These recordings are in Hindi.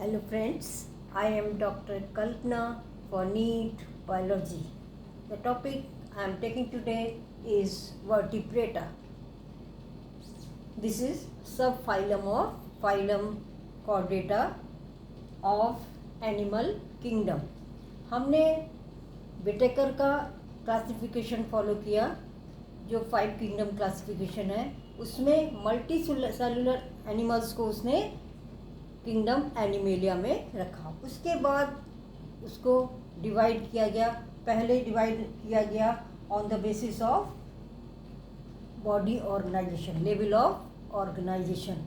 Hello friends, I am Dr. Kalpana for NEET Biology. The topic I am taking today is vertebrata. This is subphylum of phylum Chordata of animal kingdom. हमने विटेकर का क्लासिफिकेशन फॉलो किया जो 5 किंगडम क्लासिफिकेशन है, उसमें मल्टी सेलुलर एनिमल्स को उसने किंगडम एनिमेलिया में रखा। उसके बाद उसको डिवाइड किया गया। पहले डिवाइड किया गया on the basis of body organization, level of organization.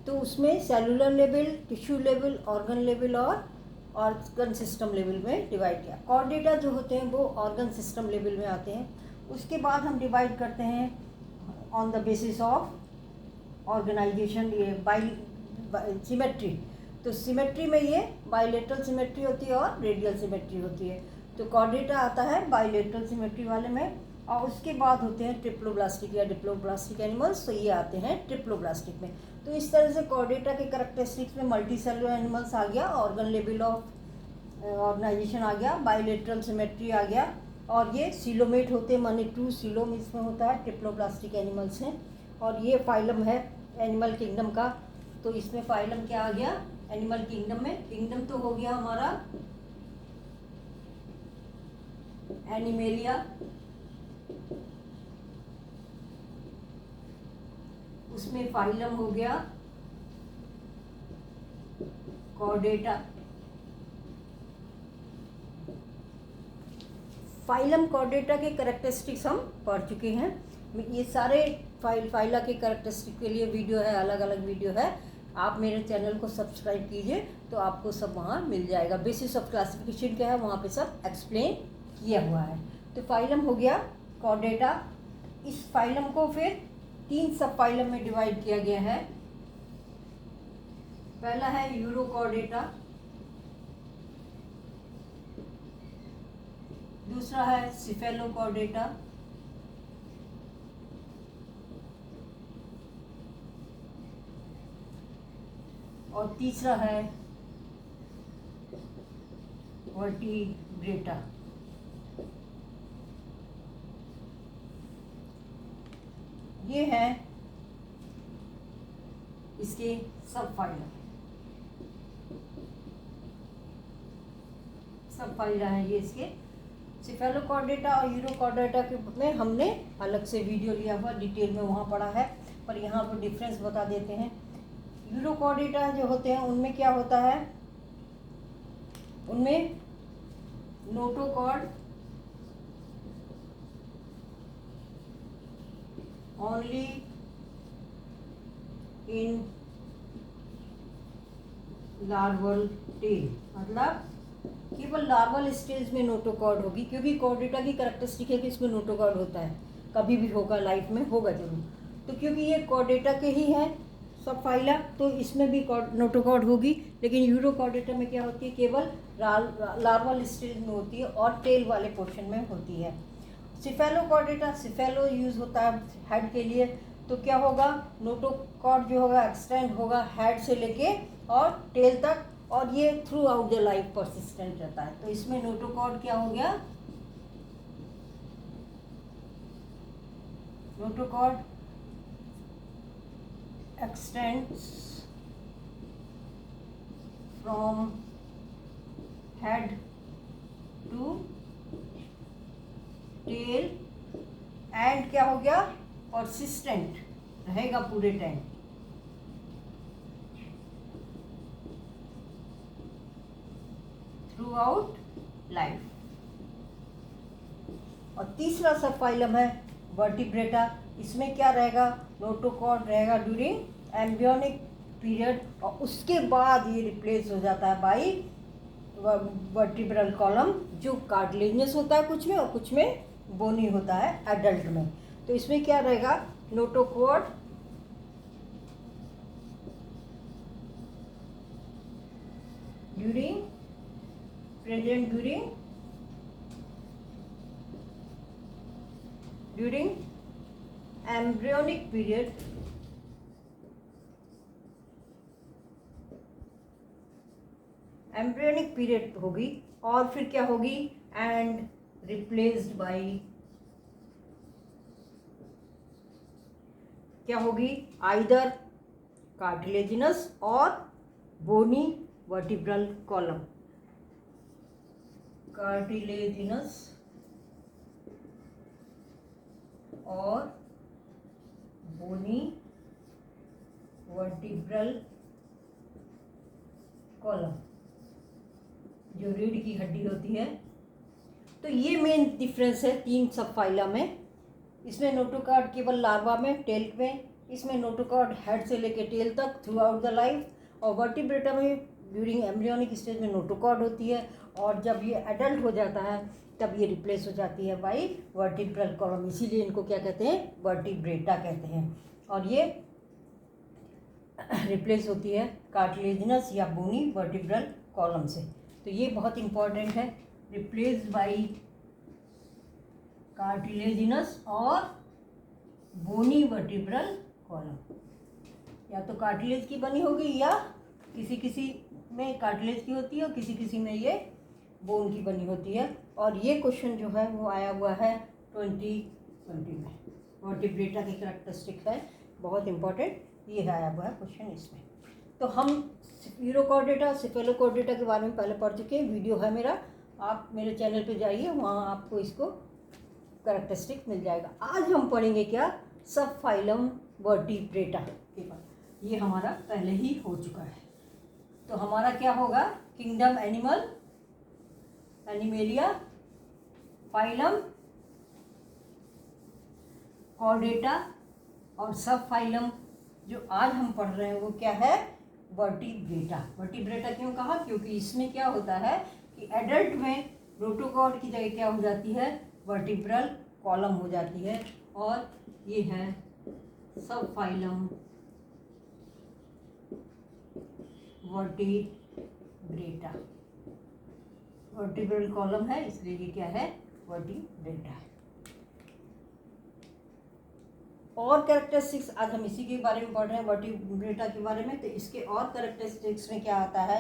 तो उसमें cellular level, tissue level, organ level और ऑर्गन सिस्टम लेवल में डिवाइड किया। कॉर्डेटा जो होते हैं वो ऑर्गन सिस्टम लेवल में आते हैं। उसके बाद हम डिवाइड करते हैं on the basis of organization, ये सिमेट्री। तो सिमेट्री में ये बाइलेटरल सिमेट्री होती है और रेडियल सिमेट्री होती है। तो कॉर्डेटा आता है बाइलेटरल सिमेट्री वाले में, और उसके बाद होते हैं ट्रिप्लोब्लास्टिक या डिप्लोब्लास्टिक एनिमल्स, तो ये आते हैं ट्रिप्लोब्लास्टिक में। तो इस तरह से कॉर्डेटा के कैरेक्टरिस्टिक्स में मल्टी सेलुलर एनिमल्स आ गया, ऑर्गन लेवल ऑफ ऑर्गेनाइजेशन आ गया, बाइलेटरल सिमेट्री आ गया, और ये सिलोमेट होते हैं, माने 2 सिलोम इसमें होता है, ट्रिप्लोब्लास्टिक एनिमल्स हैं। और ये फाइलम है एनिमल किंगडम का। तो इसमें फाइलम क्या आ गया एनिमल किंगडम में? किंगडम तो हो गया हमारा एनिमेलिया, उसमें फाइलम हो गया कॉर्डेटा। फाइलम कॉर्डेटा के कैरेक्टरिस्टिक्स हम पढ़ चुके हैं। ये सारे फाइला के कैरेक्टरिस्टिक के लिए वीडियो है, अलग अलग वीडियो है। आप मेरे चैनल को सब्सक्राइब कीजिए तो आपको सब वहाँ मिल जाएगा। बेसिस ऑफ क्लासिफिकेशन क्या है वहाँ पे सब एक्सप्लेन किया हुआ है। तो फाइलम हो गया कॉर्डेटा। इस फाइलम को फिर 3 सब फाइलम में डिवाइड किया गया है। पहला है यूरोकॉर्डेटा, दूसरा है सिफेलोकॉर्डेटा, और तीसरा है वर्टिब्रेटा। ये है इसके सब फाइला है ये इसके। सिफेलोकॉर्डेटा और यूरोकॉर्डेटा के में हमने अलग से वीडियो लिया हुआ, डिटेल में वहाँ पढ़ा है, पर यहाँ पर डिफरेंस बता देते हैं। यूरोकॉर्डेटा जो होते हैं उनमें क्या होता है, उनमें notochord only in larval tail, मतलब केवल लार्वल स्टेज में नोटोकॉर्ड होगी, क्योंकि कॉर्डेटा की कैरेक्टरिस्टिक है कि इसमें नोटोकॉर्ड होता है, कभी भी होगा, लाइफ में होगा जरूर। तो क्योंकि ये कॉर्डेटा के ही हैं सब फाइला, तो इसमें भी नोटोकॉर्ड होगी। लेकिन यूरोकॉर्डेटा में क्या होती है, केवल लार्वल स्टेज में होती है और टेल वाले पोर्शन में होती है। सिफेलोकॉर्डेटा, सिफेलो यूज होता है हेड के लिए, तो क्या होगा, नोटोकॉर्ड जो होगा एक्सटेंड होगा हेड से लेके और टेल तक, और ये through out the life persistent रहता है। तो इसमें नोटोकॉर्ड क्या हो गया, notochord extends from head to tail and क्या हो गया, persistent रहेगा पूरे टाइम। Through out life. और तीसरा सब फाइलम है वर्टिब्रेटा। इसमें क्या रहेगा, नोटोकॉर्ड रहेगा ड्यूरिंग एम्ब्रियोनिक पीरियड, और उसके बाद ये रिप्लेस हो जाता है बाई वर्टिब्रल कॉलम, जो कार्टिलेजियस होता है कुछ में और कुछ में बोनी होता है एडल्ट में। तो इसमें क्या रहेगा, notochord during present during embryonic period embryonic period होगी, और फिर क्या होगी, एंड रिप्लेस्ड बाय क्या होगी, आइदर कार्टिलेजिनस और बोनी वर्टिब्रल कॉलम, कार्टिलेजिनस और बोनी वर्टिब्रल कॉलम, जो रीढ़ की हड्डी होती है। तो ये मेन डिफरेंस है तीन सब फाइला में। इसमें नोटोकॉर्ड केवल लार्वा में, टेल में, इसमें नोटोकॉर्ड हेड से लेकर टेल तक थ्रू आउट द लाइफ, और वर्टिब्रेटा में ड्यूरिंग एम्ब्रियोनिक स्टेज में नोटोकॉर्ड होती है, और जब ये एडल्ट हो जाता है तब ये रिप्लेस हो जाती है बाई वर्टिब्रल कॉलम, इसीलिए इनको क्या कहते हैं, वर्टिब्रेटा कहते हैं। और ये रिप्लेस होती है कार्टिलेजिनस या बोनी वर्टिब्रल कॉलम से। तो ये बहुत इंपॉर्टेंट है, रिप्लेस्ड बाई कार्टिलेजिनस और बोनी वर्टिब्रल कॉलम। या तो कार्टिलेज की बनी होगी, या किसी किसी में कार्टिलेज की होती है और किसी किसी में ये बोन की बनी होती है। और ये क्वेश्चन जो है वो आया हुआ है 2020 में, वर्टिब्रेटा की कैरेक्टरिस्टिक है, बहुत इंपॉर्टेंट ये आया हुआ है क्वेश्चन इसमें। तो हम यूरोकॉर्डेटा, सिफेलोकॉर्डेटा के बारे में पहले पढ़ चुके हैं, वीडियो है मेरा, आप मेरे चैनल पे जाइए, वहाँ आपको इसको कैरेक्टरिस्टिक मिल जाएगा। आज हम पढ़ेंगे क्या, सब फाइलम वर्टिब्रेटा के बाद, ये हमारा पहले ही हो चुका है। तो हमारा क्या होगा, kingdom animal, animalia, phylum Chordata, और सब फाइलम जो आज हम पढ़ रहे हैं वो क्या है, वर्टिब्रेटा। वर्टिब्रेटा क्यों कहा, क्योंकि इसमें क्या होता है कि एडल्ट में नोटोकॉर्ड की जगह क्या हो जाती है, वर्टिब्रल कॉलम हो जाती है, और ये है सब फाइलम वर्टिब्रेटा। वर्टिब्रल कॉलम है इसलिए ये क्या है, वर्टिब्रेटा है। और कैरेक्टरिस्टिक्स आज हम इसी के बारे में पढ़ रहे हैं, वर्टिब्रेटा के बारे में। तो इसके और कैरेक्टरिस्टिक्स में क्या आता है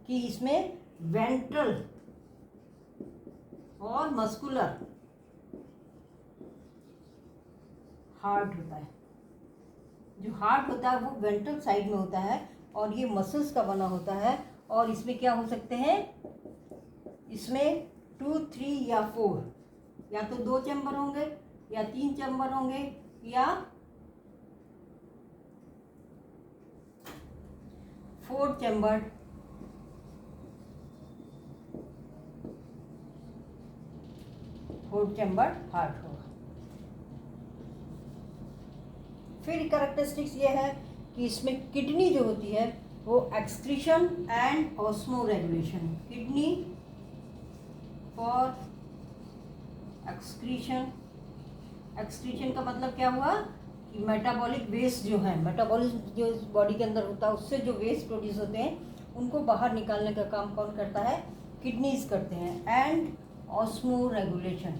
कि इसमें वेंट्रल और मस्कुलर हार्ट होता है। जो हार्ट होता है वो वेंट्रल साइड में होता है, और ये मसल्स का बना होता है। और इसमें क्या हो सकते हैं, इसमें 2, 3 या 4, या तो 2 चैम्बर होंगे, या 3 चैम्बर होंगे, या 4 चैम्बर्ड हार्ट होगा। फिर कैरेक्टरिस्टिक्स ये है कि इसमें किडनी जो होती है वो excretion and osmo regulation, kidney for excretion. Excretion का मतलब क्या हुआ कि मेटाबॉलिक वेस्ट जो है, मेटाबॉलिज्म जो बॉडी के अंदर होता है उससे जो वेस्ट प्रोड्यूस होते हैं उनको बाहर निकालने का काम कौन करता है, किडनीज करते हैं। And osmo regulation,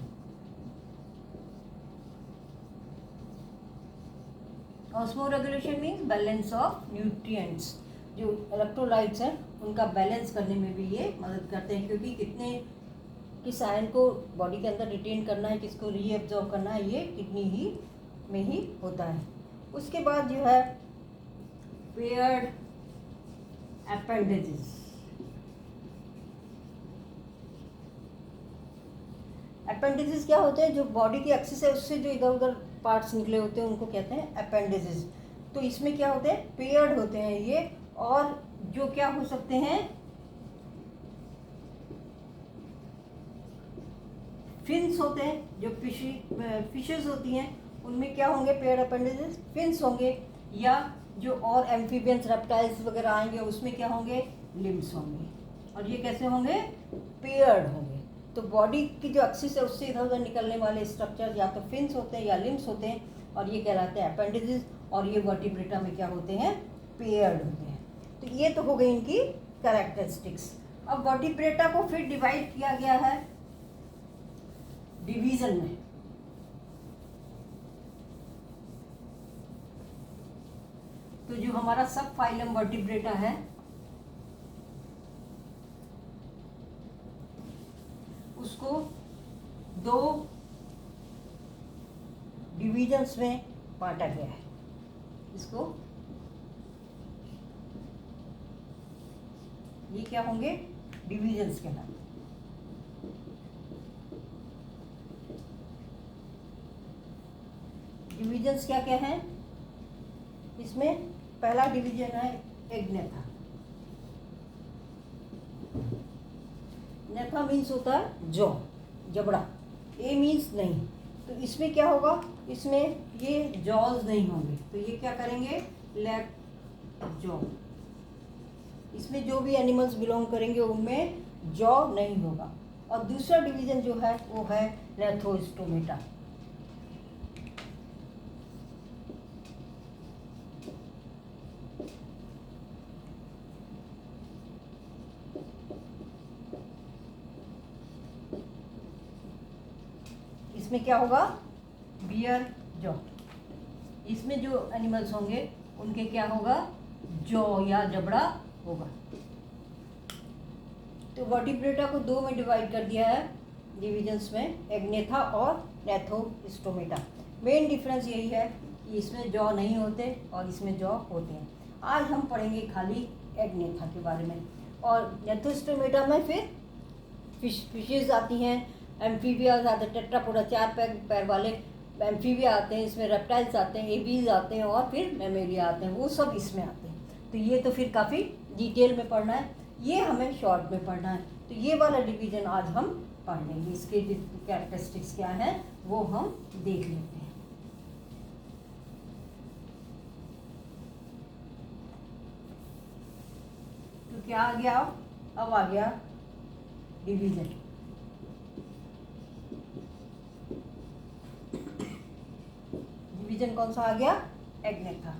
osmo regulation means balance of nutrients, जो इलेक्ट्रोलाइट्स हैं उनका बैलेंस करने में भी ये मदद करते हैं, क्योंकि कितने किस आयन को बॉडी के अंदर रिटेन करना है, किसको रीअब्जॉर्ब करना है, ये किडनी ही में ही होता है। उसके बाद जो है पेयर्ड अपेंडेजेस। अपेंडेजेस क्या होते हैं, जो बॉडी की एक्सिस है उससे जो इधर उधर पार्ट्स निकले होते हैं उनको कहते हैं अपेंडेजेस। तो इसमें क्या होते हैं, पेयर्ड होते हैं ये, और जो क्या हो सकते हैं, फिन्स होते हैं, जो फिशेस होती हैं उनमें क्या होंगे, पेयर्ड अपेंडेजेस, फिन्स होंगे, या जो और एम्फीबियंस रेप्टाइल्स वगैरह आएंगे उसमें क्या होंगे, लिम्स होंगे। और ये कैसे होंगे, पेयर्ड होंगे। तो बॉडी की जो एक्सिस है उससे इधर उधर निकलने वाले स्ट्रक्चर या तो फिन्स होते हैं या लिम्स होते हैं, और ये कहलाते हैं अपेंडेजेस। और ये वर्टिब्रेटा में क्या होते हैं, पेयर्ड होते हैं। तो ये तो हो गई इनकी कैरेक्टरिस्टिक्स। अब वर्टिब्रेटा को फिर डिवाइड किया गया है डिवीजन में। तो जो हमारा सब फाइलम वर्टिब्रेटा है उसको दो डिविजन्स में बांटा गया है। इसको ये क्या होंगे, डिविजन्स के नाम। डिविजन्स क्या क्या हैं इसमें? पहला डिवीजन है एग्नेथा। नेथा मीन्स होता है जौ, जबड़ा। ए मीन्स नहीं, तो इसमें क्या होगा, इसमें ये जॉज नहीं होंगे, तो ये क्या करेंगे, लैक जॉ। इसमें जो भी एनिमल्स बिलोंग करेंगे उनमें जॉ नहीं होगा। और दूसरा डिवीजन जो है वो है नेथोस्टोमेटा। इसमें क्या होगा, बियर जॉ। इसमें जो एनिमल्स होंगे उनके क्या होगा, जॉ या जबड़ा होगा। तो वर्टिब्रेटा को दो में डिवाइड कर दिया है डिविजन्स में, एग्नेथा और नेथोस्टोमेटा। मेन डिफरेंस यही है कि इसमें जॉ नहीं होते और इसमें जॉ होते हैं। आज हम पढ़ेंगे खाली एग्नेथा के बारे में। और नेथोस्टोमेटा में फिर फिशेज आती हैं, एम्फीबियाज आते हैं, टेट्रापोडा 4 पैर वाले एम्फीबिया आते हैं, इसमें रेप्टाइल्स आते हैं, एबीज आते हैं और फिर मैमेलिया आते हैं, वो सब इसमें आते हैं। तो ये तो फिर काफ़ी डिटेल में पढ़ना है, ये हमें शॉर्ट में पढ़ना है। तो ये वाला डिवीजन आज हम पढ़ लेंगे, इसके कैरेक्टरिस्टिक्स क्या हैं वो हम देख लेते हैं। तो क्या आ गया, अब आ गया डिवीजन। डिवीजन कौन सा आ गया, एग्नेथा।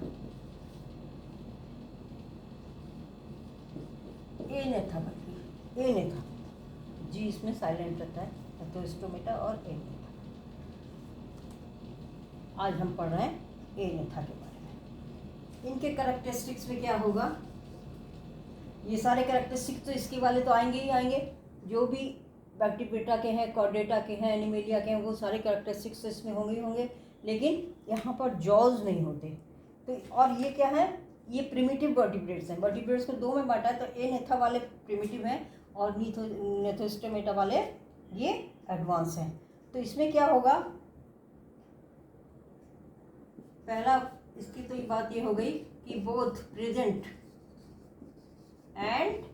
एनेथा, बल्कि एनेथा, जी इसमें साइलेंट रहता है, नेथोस्टोमेटा और एनेथा। आज हम पढ़ रहे हैं एनेथा के बारे में। इनके कैरेक्टरिस्टिक्स में क्या होगा, ये सारे कैरेक्टरिस्टिक्स तो इसके वाले तो आएंगे ही आएंगे, जो भी वर्टिब्रेटा के हैं, कॉर्डेटा के हैं, एनिमेलिया के हैं, वो सारे कैरेक्टरिस्टिक्स तो इसमें होंगे ही होंगे। लेकिन यहाँ पर जॉज नहीं होते। तो और ये क्या है, ये प्रिमिटिव वर्टिब्रेट्स हैं। वर्टिब्रेट्स को दो में बांटा है, तो एनेथा वाले प्रिमिटिव हैं और नेथोस्टोमेटा वाले ये एडवांस हैं। तो इसमें क्या होगा, पहला इसकी तो बात ये हो गई कि बोथ प्रेजेंट एंड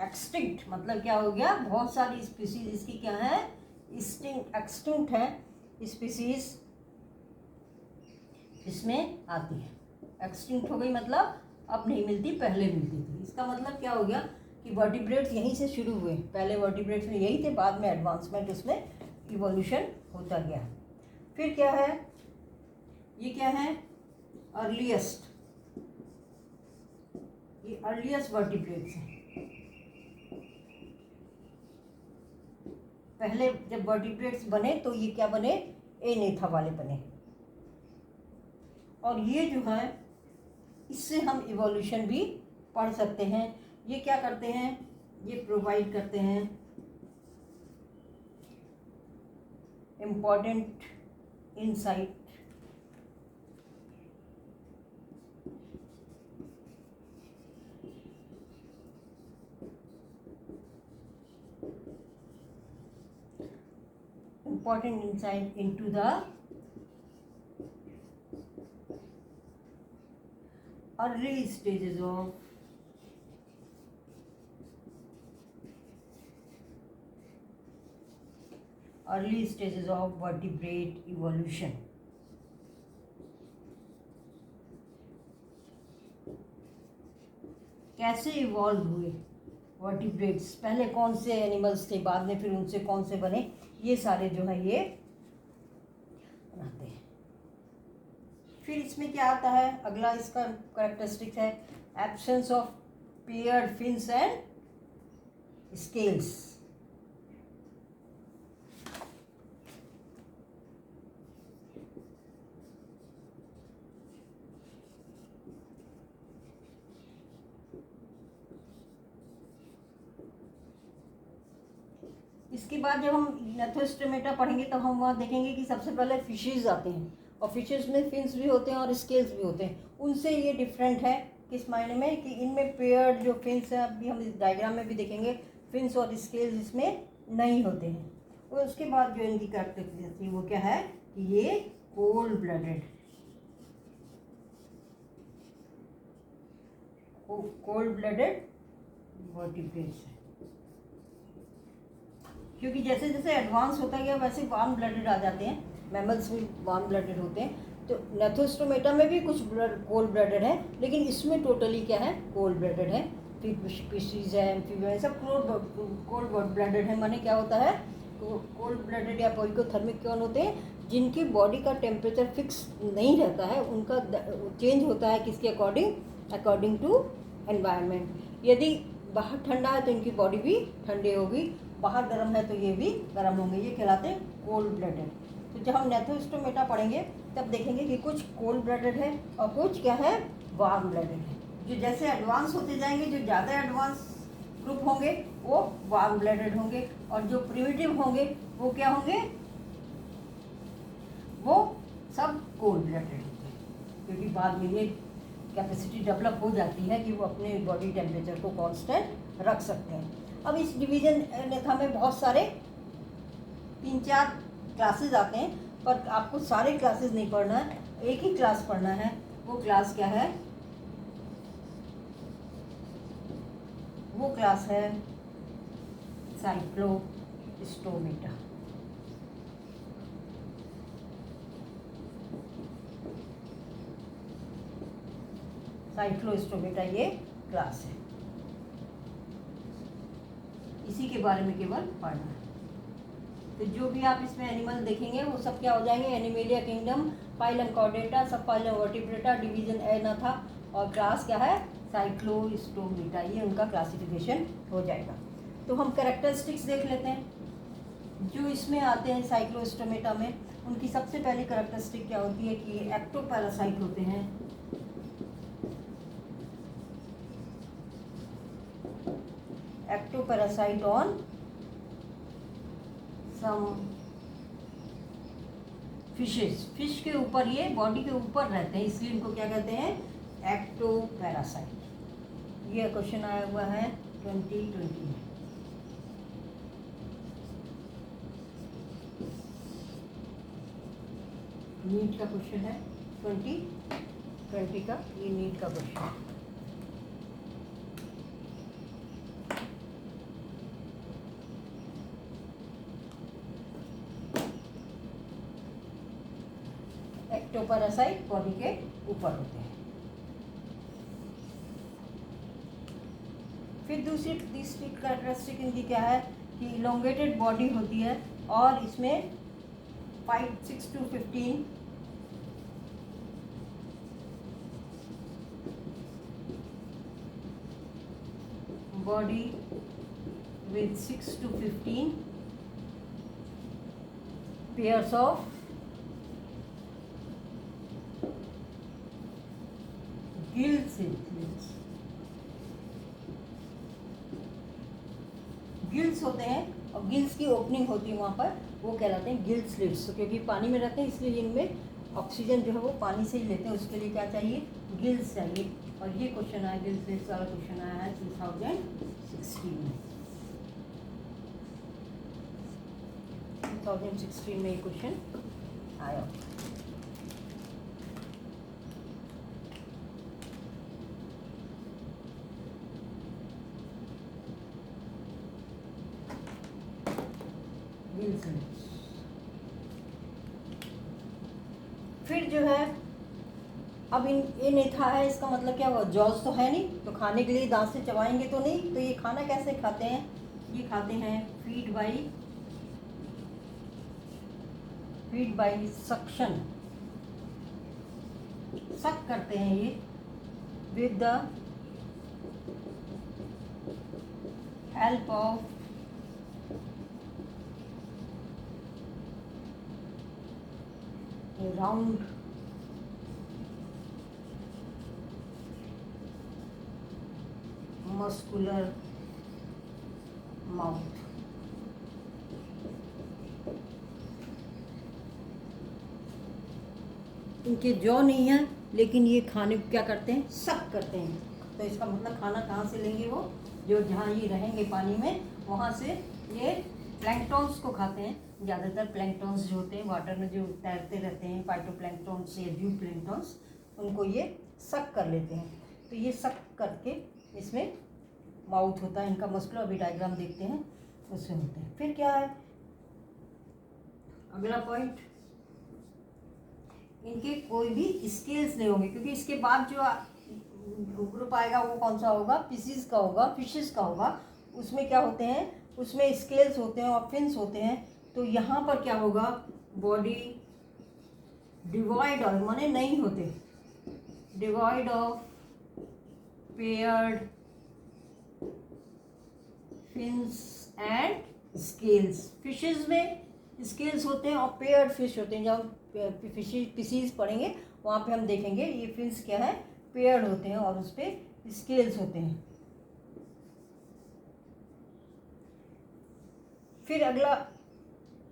एक्सटिंक्ट, मतलब क्या हो गया, बहुत सारी स्पीसीज इसकी क्या है, एक्सटिंक्ट है स्पीसीज इसमें आती है। एक्सटिंक्ट हो गई मतलब अब नहीं मिलती, पहले मिलती थी। इसका मतलब क्या हो गया कि वर्टिब्रेट्स यहीं से शुरू हुए, पहले वर्टिब्रेट्स में यही थे, बाद में एडवांसमेंट उसमें इवोल्यूशन होता गया। फिर क्या है, ये क्या है, अर्लीस्ट, ये अर्लीस्ट वर्टिब्रेट्स हैं। पहले जब वर्टिब्रेट्स बने तो ये क्या बने, एनेथा वाले बने। और ये जो है इससे हम इवोल्यूशन भी पढ़ सकते हैं। ये क्या करते हैं, ये प्रोवाइड करते हैं important insight into the early stages of vertebrate evolution। कैसे इवॉल्व हुए वर्टिब्रेट्स, पहले कौन से एनिमल्स थे, बाद में फिर उनसे कौन से बने, ये सारे जो है ये बनाते हैं। फिर इसमें क्या आता है, अगला इसका कैरेक्टरिस्टिक है absence of paired fins and scales. इसके बाद जब हम नेथोस्टोमेटा पढ़ेंगे तब हम वहाँ देखेंगे कि सबसे पहले फिशेज आते हैं, और फिशेज में फिन्स भी होते हैं और स्केल्स भी होते हैं। उनसे ये डिफरेंट है किस मायने में कि इनमें पेयर्ड जो फिन्स हैं, अभी हम इस डायग्राम में भी देखेंगे, फिन्स और स्केल्स इसमें नहीं होते हैं। और उसके बाद जो इनकी कैरेक्टरिस्टिक थी वो क्या है कि ये कोल्ड ब्लडेड वर्टिब्रेट्स है। क्योंकि जैसे जैसे एडवांस होता गया वैसे वार्म ब्लडेड आ जाते हैं, मैमल्स भी वार्म ब्लडेड होते हैं। तो नेथोस्टोमेटा में भी कुछ कोल्ड ब्लडेड है, लेकिन इसमें टोटली क्या है, कोल्ड ब्लडेड है। फिर स्पीशीज है, एम्फीबियन, सब कोल्ड ब्लडेड है। माने क्या होता है, कोल्ड ब्लडेड या पोइकोथर्मिक कौन होते हैं, जिनकी बॉडी का टेम्परेचर फिक्स नहीं रहता है, उनका चेंज होता है किसके अकॉर्डिंग टू एनवायरनमेंट। यदि बाहर ठंडा है तो इनकी बॉडी भी ठंडी होगी, बाहर गर्म है तो ये भी गर्म होंगे। ये कहलाते हैं कोल्ड ब्लडेड। तो जब हम नेथोस्टोमेटा पढ़ेंगे तब देखेंगे कि कुछ कोल्ड ब्लडेड है और कुछ क्या है, वार्म ब्लडेड है। जो जैसे एडवांस होते जाएंगे, जो ज़्यादा एडवांस ग्रुप होंगे वो वार्म ब्लडेड होंगे, और जो प्रिमिटिव होंगे वो क्या होंगे, वो सब कोल्ड ब्लडेड होंगे। क्योंकि बाद में ये कैपेसिटी डेवलप हो जाती है कि वो अपने बॉडी टेम्परेचर को कांस्टेंट रख सकते हैं। अब इस डिवीजन नेथा में बहुत सारे 3-4 क्लासेस आते हैं, पर आपको सारे क्लासेस नहीं पढ़ना है, एक ही क्लास पढ़ना है। वो क्लास क्या है, वो क्लास है साइक्लोस्टोमेटा। साइक्लोस्टोमेटा ये क्लास है, इसी के बारे में केवल पढ़ना है। तो जो भी आप इसमें एनिमल देखेंगे वो सब क्या हो जाएंगे, एनिमेलिया किंगडम, फाइलम कॉर्डेटा, सब फाइलम वर्टिब्रेटा, डिवीजन ए ना था, और क्लास क्या है, साइक्लोस्टोमेटा। ये उनका क्लासिफिकेशन हो जाएगा। तो हम कैरेक्टरिस्टिक्स देख लेते हैं जो इसमें आते हैं साइक्लोस्टोमेटा में। उनकी सबसे पहली कैरेक्टरिस्टिक क्या होती है कि ये एक्टोपैरासाइट होते हैं। Ectoparasite on some fishes, fish के ऊपर, ये बॉडी के ऊपर रहते हैं, इसलिए इनको क्या कहते हैं, एक्टोपैरासाइट। ये क्वेश्चन आया हुआ है 2020 में। नीट का क्वेश्चन है 2020 का, ये नीट का क्वेश्चन है। एक्टोपैरासाइट बॉडी के ऊपर होते हैं। फिर तीसरी कैरेक्टरिस्टिक इनकी क्या है कि इलोंगेटेड बॉडी होती है, और इसमें 6 to 15 body with 6 to 15 pairs of gills होते हैं, और गिल्स की ओपनिंग होती है वहाँ पर, वो कहलाते हैं गिल स्लिट्स। क्योंकि पानी में रहते हैं इसलिए इनमें ऑक्सीजन जो है वो पानी से ही लेते हैं, उसके लिए क्या चाहिए, गिल्स चाहिए। और ये क्वेश्चन आया, गिल स्लिट्स वाला क्वेश्चन आया है 2016 में। 2016 में ये क्वेश्चन आया। फिर जो है, अब ये नेथा है, इसका मतलब क्या हुआ, जॉज तो है नहीं, तो खाने के लिए दांत से चबाएंगे तो नहीं, तो ये खाना कैसे खाते हैं, ये खाते हैं फीड बाई सक्शन। सक करते हैं ये with the help of round muscular mouth. इनके जौ नहीं है, लेकिन ये खाने को क्या करते हैं, सक करते हैं। तो इसका मतलब खाना कहाँ से लेंगे, वो जो जहाँ ये रहेंगे पानी में वहाँ से ये प्लैंक्टॉन्स को खाते हैं। ज़्यादातर प्लैंक्टॉन्स जो होते हैं वाटर में जो तैरते रहते हैं, फाइटोप्लैंक्टॉन्स या जूप्लैंक्टॉन्स, उनको ये सक कर लेते हैं। तो ये सक करके इसमें माउथ होता है इनका, मस्कुलर, अभी डायग्राम देखते हैं उसमें होते हैं। फिर क्या है अगला पॉइंट, इनके कोई भी स्केल्स नहीं होंगे, क्योंकि इसके बाद जो ग्रुप आएगा वो कौन सा होगा, फिशेस का होगा, फिशेस का होगा। उसमें क्या होते हैं, उसमें स्केल्स होते हैं और फिन्स होते हैं। तो यहाँ पर क्या होगा, बॉडी डिवाइड और माने नहीं होते, divide of paired fins and scales. Fishes में स्केल्स होते हैं और पेयर्ड फिश होते हैं। जब फिशेस पढ़ेंगे वहाँ पे हम देखेंगे ये फिन्स क्या है, पेयर्ड होते हैं और उस पर स्केल्स होते हैं। फिर अगला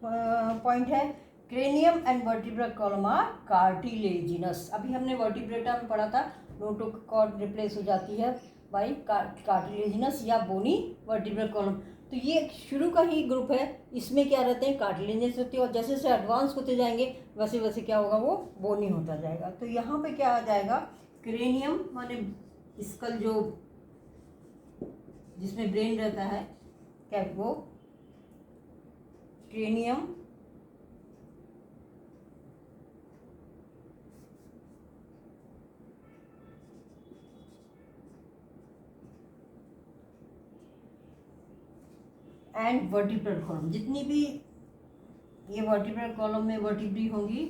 पॉइंट है cranium and vertebral column are cartilaginous. अभी हमने वर्टिब्रेटा में पढ़ा था, नोटोकॉर्ड रिप्लेस हो जाती है बाई कार्टिलेजिनस या बोनी वर्टिब्रल कॉलम। तो ये शुरू का ही ग्रुप है, इसमें क्या रहते हैं, कार्टिलेजिनस होती है, और जैसे जैसे एडवांस होते जाएंगे वैसे वैसे क्या होगा, वो बोनी होता जाएगा। तो यहाँ पे क्या आ जाएगा, क्रेनियम माने स्कल जो जिसमें ब्रेन रहता है, क्या वो क्रेनियम, एंड वर्टिब्रल कॉलम। जितनी भी ये वर्टिब्रल कॉलम में वर्टिब्री होंगी,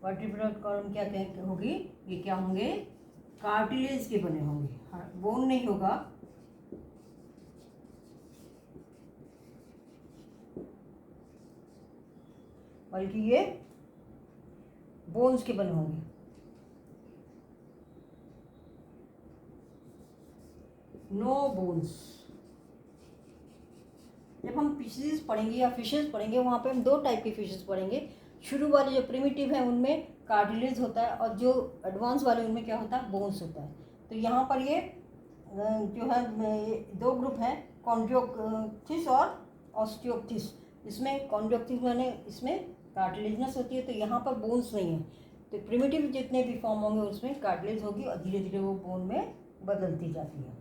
वर्टिब्रल कॉलम क्या होगी, ये क्या होंगे, कार्टिलेज के बने होंगे, बोन नहीं होगा। बल्कि ये बोन्स के बने होंगे। No bones. जब हम फिशेस पढ़ेंगे या फिशेस पढ़ेंगे वहाँ पे हम दो टाइप के फिशेस पढ़ेंगे। शुरू वाले जो प्रिमिटिव है उनमें कार्टिलेज होता है, और जो एडवांस वाले उनमें क्या होता है, बोन्स होता है। तो यहाँ पर ये जो है दो ग्रुप हैं, कॉन्ड्रोक्थिस और ऑस्टियोक्थिस। इसमें कॉन्ड्रोक्थिस माने इसमें कार्टिलेजनस होती है, तो यहाँ पर बोन्स नहीं है। तो प्रिमिटिव जितने भी फॉर्म होंगे उसमें कार्टिलेज होगी और धीरे धीरे वो बोन में बदलती जाती है।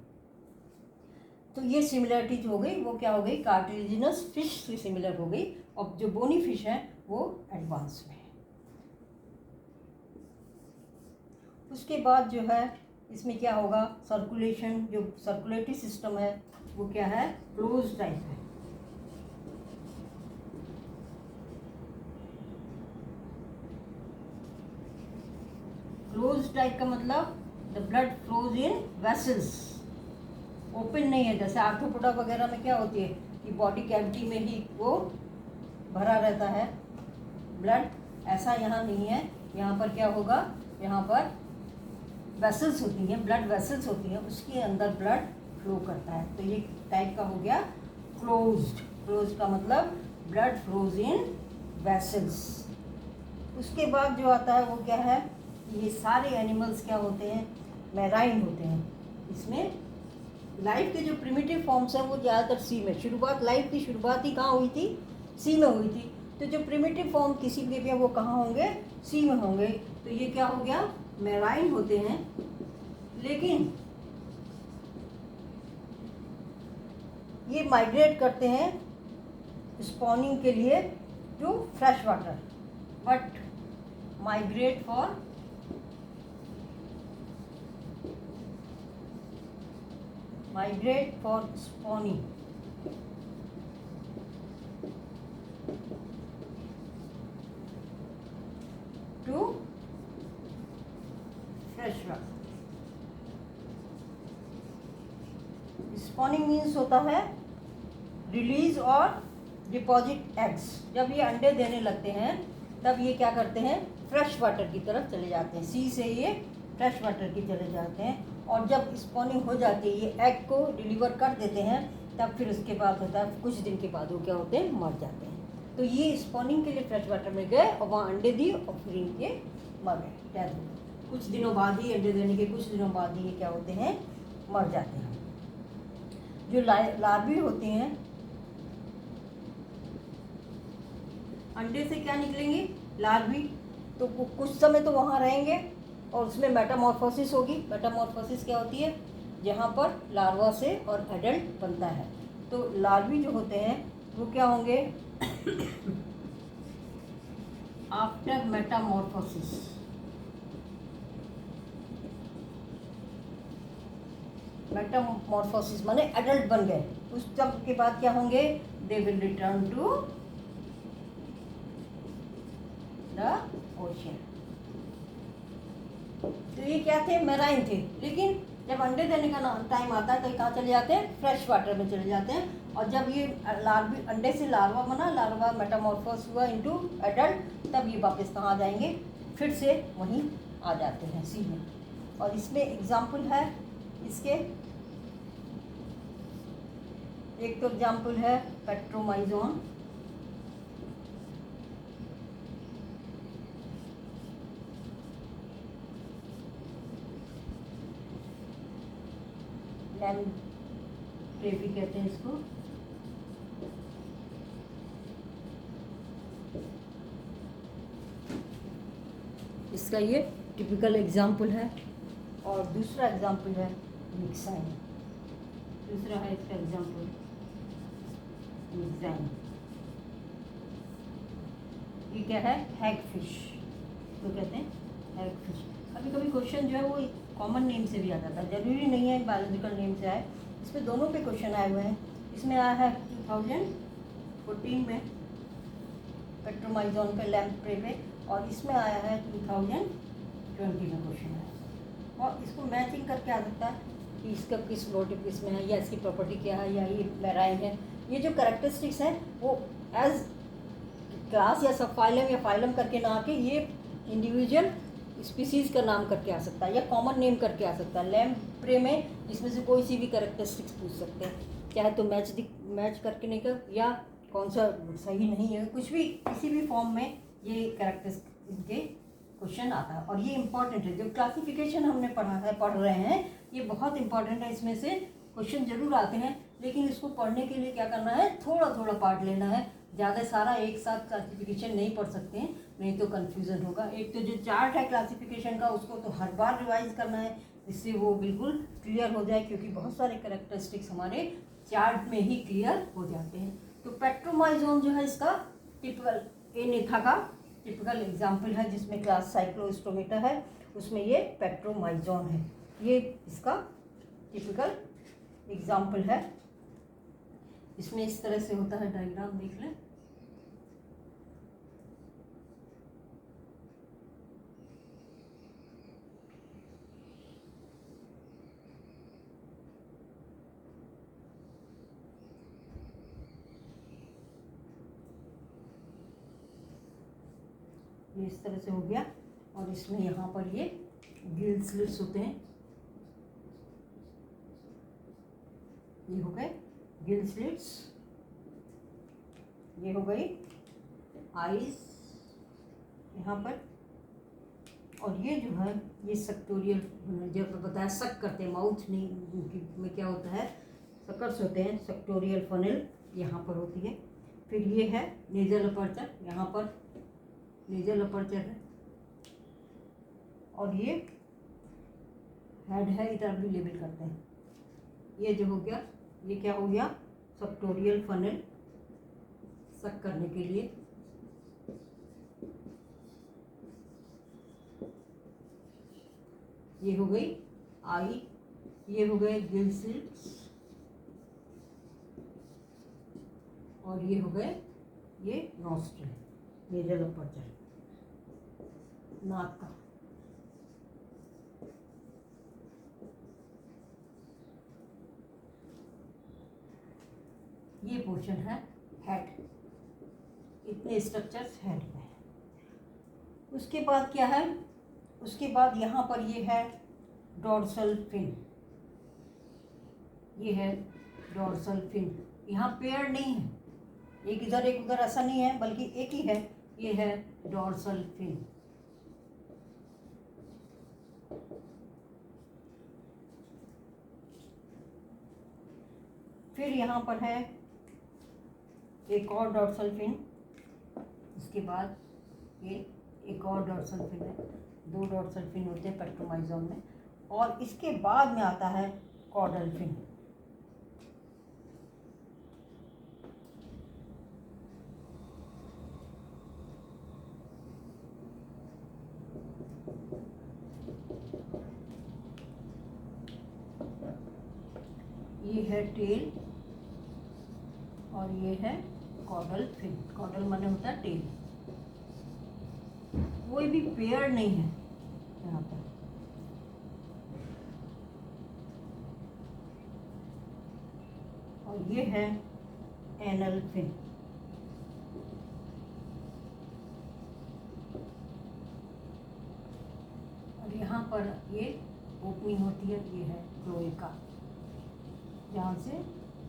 तो ये सिमिलरिटीज हो गई, वो क्या हो गई, कार्टिलेजिनस फिश से सिमिलर हो गई, और जो बोनी फिश है वो एडवांस में है। उसके बाद जो है इसमें क्या होगा, सर्कुलेशन, जो सर्कुलेटरी सिस्टम है वो क्या है, क्लोज टाइप है। क्लोज टाइप का मतलब the blood flows in vessels, open नहीं है। जैसे आर्थ्रोपोडा वगैरह में क्या होती है कि बॉडी कैविटी में ही वो भरा रहता है ब्लड, ऐसा यहाँ नहीं है। यहाँ पर क्या होगा, यहाँ पर वेसल्स होती हैं, ब्लड वेसल्स होती हैं, उसके अंदर ब्लड फ्लो करता है। तो ये टाइप का हो गया क्लोज्ड। क्लोज का मतलब ब्लड फ्लोज इन वेसल्स। उसके बाद जो आता है वो क्या है, ये सारे एनिमल्स क्या होते हैं, मैराइन होते हैं। इसमें लाइफ के जो प्रिमिटिव फॉर्म्स हैं वो ज़्यादातर सी में, शुरुआत लाइफ की शुरुआत ही कहाँ हुई थी, सी में हुई थी। तो जो प्रिमिटिव फॉर्म किसी के भी हैं वो कहाँ होंगे, सी में होंगे। तो ये क्या हो गया, मैराइन होते हैं। लेकिन ये माइग्रेट करते हैं स्पॉनिंग के लिए to fresh water, but migrate for spawning to fresh water। Spawning means होता है रिलीज और डिपॉजिट एग्स। जब ये अंडे देने लगते हैं तब ये क्या करते हैं, फ्रेश वाटर की तरफ चले जाते हैं, सी से ये फ्रेश वाटर की चले जाते हैं। और जब स्पॉनिंग हो जाती है, ये एग को डिलीवर कर देते हैं, तब फिर उसके बाद होता है कुछ दिन के बाद वो क्या होते हैं, मर जाते हैं। तो ये स्पॉनिंग के लिए फ्रेश वाटर में गए और वहाँ अंडे दिए और फिर इनके मर गए, डेथ हो गई। कुछ दिनों बाद ही, अंडे देने के कुछ दिनों बाद ही ये क्या होते हैं, मर जाते हैं। जो लार्वी होते हैं, अंडे से क्या निकलेंगे, लार्वी, तो कुछ समय तो वहाँ रहेंगे और उसमें मेटामॉर्फोसिस होगी। मेटामॉर्फोसिस क्या होती है, जहाँ पर लार्वा से और एडल्ट बनता है। तो लार्वी जो होते हैं वो क्या होंगे, आफ्टर मेटामॉर्फोसिस, मेटामॉर्फोसिस माने एडल्ट बन गए, उस तब के बाद क्या होंगे, they will return to the ocean. तो ये क्या थे, मैराइन थे, लेकिन जब अंडे देने का टाइम आता है तो कहाँ चले जाते हैं, फ्रेश वाटर में चले जाते हैं। और जब ये लार्वी, अंडे से लार्वा बना, लार्वा मेटामॉर्फोस हुआ इनटू एडल्ट, तब ये वापस कहाँ आ जाएंगे, फिर से वहीं आ जाते हैं सी में। और इसमें एग्जाम्पल है इसके, एक तो एग्जाम्पल है पेट्रोमाइजोन, लैम्प्रे भी कहते हैं इसको, इसका ये टिपिकल एग्जाम्पल है। और दूसरा एग्जाम्पल है मिक्साइन, दूसरा है इसका एग्जाम्पल मिक्साइन। ये क्या है, हैग फिश, तो कहते हैं हैग फिश। कभी कभी क्वेश्चन जो है वो कॉमन नेम से भी आ जाता है, जरूरी नहीं है बायोलॉजिकल नेम से आए। इसमें दोनों पे क्वेश्चन आए हुए हैं। इसमें आया है 2014 में पेट्रोमाइजोन पे, लैम्प्रे पे, और इसमें आया है 2020 में क्वेश्चन है। और इसको मैचिंग करके आ सकता है कि इसका किस मोटिव किस में है, या इसकी प्रॉपर्टी क्या है, या ये मैराइन है। ये जो कैरेक्टरिस्टिक्स हैं वो एज क्लास या सब फाइलम या फाइलम करके ना आके ये इंडिविजुअल स्पीसीज़ का नाम करके आ सकता है, या कॉमन नेम करके आ सकता है। लैम्प्रे में इसमें से कोई सी भी कैरेक्टरिस्टिक्स पूछ सकते हैं, चाहे तो मैच करके नहीं कर, या कौन सा सही नहीं है, कुछ भी किसी भी फॉर्म में ये कैरेक्टरिस्टिक्स के क्वेश्चन आता है। और ये इंपॉर्टेंट है, जो क्लासिफिकेशन हमने पढ़ रहे हैं ये बहुत इंपॉर्टेंट है। इसमें से क्वेश्चन जरूर आते हैं, लेकिन इसको पढ़ने के लिए क्या करना है, थोड़ा थोड़ा पार्ट लेना है, ज़्यादा सारा एक साथ क्लासिफिकेशन नहीं पढ़ सकते हैं, नहीं तो कन्फ्यूज़न होगा। एक तो जो चार्ट है क्लासिफिकेशन का उसको तो हर बार रिवाइज करना है, इससे वो बिल्कुल क्लियर हो जाए, क्योंकि बहुत सारे कैरेक्टरिस्टिक्स हमारे चार्ट में ही क्लियर हो जाते हैं। तो पेट्रोमाइजोन जो है इसका टिपिकल एनेथा का टिपिकल एग्जाम्पल है, जिसमें क्लास साइक्लोस्टोमेटा है, उसमें ये पेट्रोमाइजोन है, ये इसका टिपिकल एग्जाम्पल है। इसमें इस तरह से होता है, डायग्राम देख लें। ये इस तरह से हो गया, और इसमें यहाँ पर ये गिल स्लिट्स होते हैं, ये हो गए गिल स्लिट्स, ये हो गई आईज यहाँ पर, और ये जो है ये सेक्टोरियल, जब बताया सक करते हैं, माउथ नहीं में क्या होता है, सकर्स होते हैं, सेक्टोरियल फनल यहाँ पर होती है। फिर ये है नेजल अपर्चर, यहाँ पर नेजल अपर्चर है, और ये हेड है, इधर भी लेबल करते हैं। ये जो हो गया, ये क्या हो गया, सेक्टोरियल फनल, सक करने के लिए। ये हो गई आई, ये हो गए गिल स्लिट्स, और ये हो गए ये नॉस्ट्रिल, नेजल अपर्चर, नाक का। ये पोर्शन है हेड, इतने स्ट्रक्चर्स हेड में है। उसके बाद क्या है, उसके बाद यहाँ पर ये है डॉर्सल फिन, ये है डॉर्सल फिन। यहाँ पेयर नहीं है, एक इधर एक उधर ऐसा नहीं है, बल्कि एक ही है, ये है डॉर्सल फिन। फिर यहाँ पर है एक और डॉर्सल फिन, इसके बाद ये एक और डॉर्सल फिन है। 2 डॉर्सल फिन होते हैं पेट्रोमाइजोन में, और इसके बाद में आता है कॉर्डल फिन। ये है टेल और ये है कॉर्डल फिन। कॉर्डल माने होता है टेल। कोई भी पेयर नहीं है यहाँ पर। और ये है एनल फिन। और यहाँ पर ये ओपनिंग होती है, ये है क्लोएका, जहाँ से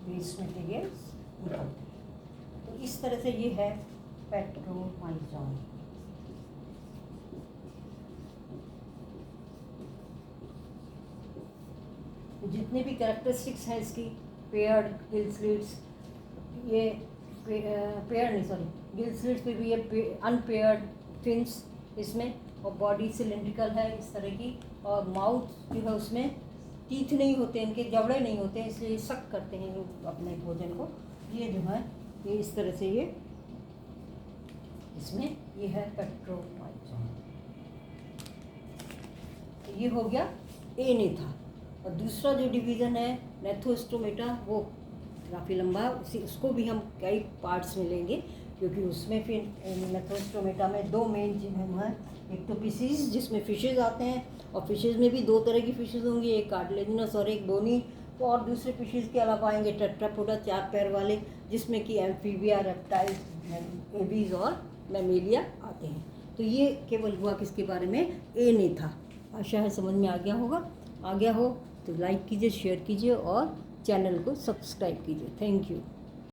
वेस्ट मटेरियल्स निकलते हैं। तो इस तरह से ये है पेट्रोमाइजोन। तो जितने भी कैरेक्टरिस्टिक्स हैं इसकी, पेयर्ड गिल स्लिट्स, ये पेयर नहीं सॉरी गिल स्लिट्स पे भी ये अनपेयर्ड फिन्स इसमें, और बॉडी सिलिंड्रिकल है इस तरह की, और माउथ जो है उसमें टीथ नहीं होते, इनके जबड़े नहीं होते, इसलिए सक करते हैं अपने भोजन को। ये जो है ये इस तरह से ये इसमें ये है पेट्रोमाइजोन। तो ये हो गया एनेथा। और दूसरा जो डिवीज़न है नेथोस्टोमेटा, वो काफ़ी लंबा है, उसको भी हम कई पार्ट्स में लेंगे, क्योंकि उसमें फिर नेथोस्टोमेटा में 2 मेन चीज़ हैं। एक तो फिशेज जिसमें फिशेज आते हैं, और फिशेज में भी 2 तरह की फिशेज होंगी, एक कार्टिलेजिनस और एक बोनी। तो और दूसरे फिशेज के अलावा आएंगे टेट्रापोडा 4 पैर वाले, जिसमें कि एम्फीबिया, रेप्टाइल्स, एबीज और मैमेलिया आते हैं। तो ये केवल हुआ किसके बारे में, एनेथा। आशा है समझ में आ गया होगा। आ गया हो तो लाइक कीजिए, शेयर कीजिए और चैनल को सब्सक्राइब कीजिए। Thank you.